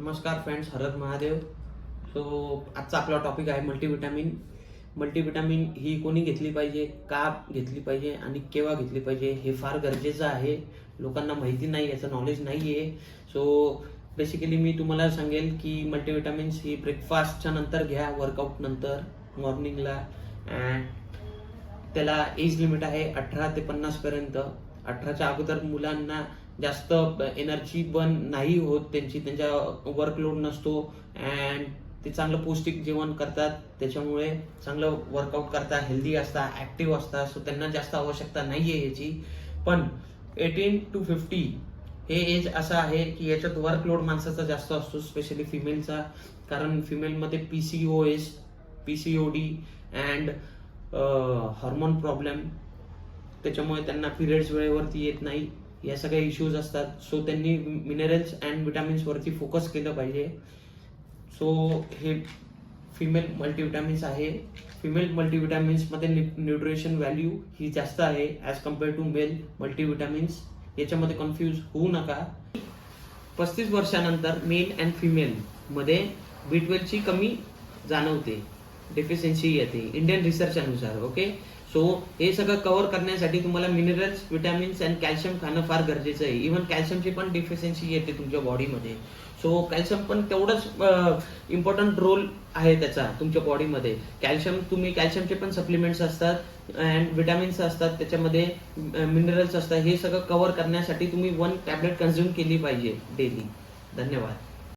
नमस्कार फ्रेंड्स, हर महादेव. सो आजचा आपला टॉपिक आहे मल्टीविटामिन. मल्टीविटामिन ही कोणी घेतली पाहिजे, का घेतली पाहिजे आणि केव्हा घेतली पाहिजे हे फार गरजेचं आहे. लोकांना माहिती नाही, याचं नॉलेज नाही आहे. सो बेसिकली मी तुम्हाला सांगेल की मल्टीविटामिन्स ही ब्रेकफास्टच्या नंतर घ्या, वर्कआउट नंतर मॉर्निंगला. अँड त्याला एज लिमिट आहे 18 ते 50 पर्यंत. 18च्या अगोदर मुलांना जास्त एनर्जी बर्न नाही होत, त्यांच्या वर्कलोड नसतो अँड ते चांगलं पौष्टिक जेवण करतात, त्याच्यामुळे चांगलं वर्कआउट करतात, हेल्दी असतात, ॲक्टिव्ह असतात. सो त्यांना जास्त आवश्यकता नाही आहे याची. पण 18 to 50 हे एज असं आहे की याच्यात वर्कलोड माणसाचा जास्त असतो, स्पेशली फिमेलचा. कारण फिमेलमध्ये PCOD अँड हार्मोन प्रॉब्लेम, त्याच्यामुळे त्यांना पिरियड्स वेळेवरती येत नाही, या सगळ्या इश्यूज असतात. सो त्यांनी मिनरल्स अँड विटामिन्स वरती फोकस केलं पाहिजे. सो हे फिमेल मल्टीविटामिन्स आहे. फिमेल मल्टीविटामिन्समध्ये न्यूट्रिशन व्हॅल्यू ही जास्त आहे as compared to male multivitamins. याच्यामध्ये कन्फ्यूज होऊ नका. 35 वर्षानंतर मेल अँड फिमेल मध्ये B12ची कमी जाणवते, डेफिशियन्सी येते इंडियन रिसर्च अनुसार. ओके, सो हे सगळं कव्हर करण्यासाठी तुम्हाला मिनरल्स, विटॅमिन्स अँड कॅल्शियम खाणं फार गरजेचं आहे. इव्हन कॅल्शियमची पण डेफिशियन्सी येते तुमच्या बॉडीमध्ये. सो कॅल्शियम पण तेवढंच इम्पॉर्टंट रोल आहे त्याचा तुमच्या बॉडीमध्ये. कॅल्शियमचे पण सप्लिमेंट्स असतात अँड विटॅमिन्स असतात, त्याच्यामध्ये मिनरल्स असतात. हे सगळं कव्हर करण्यासाठी तुम्ही 1 टॅबलेट कन्झ्युम केली पाहिजे डेली. धन्यवाद.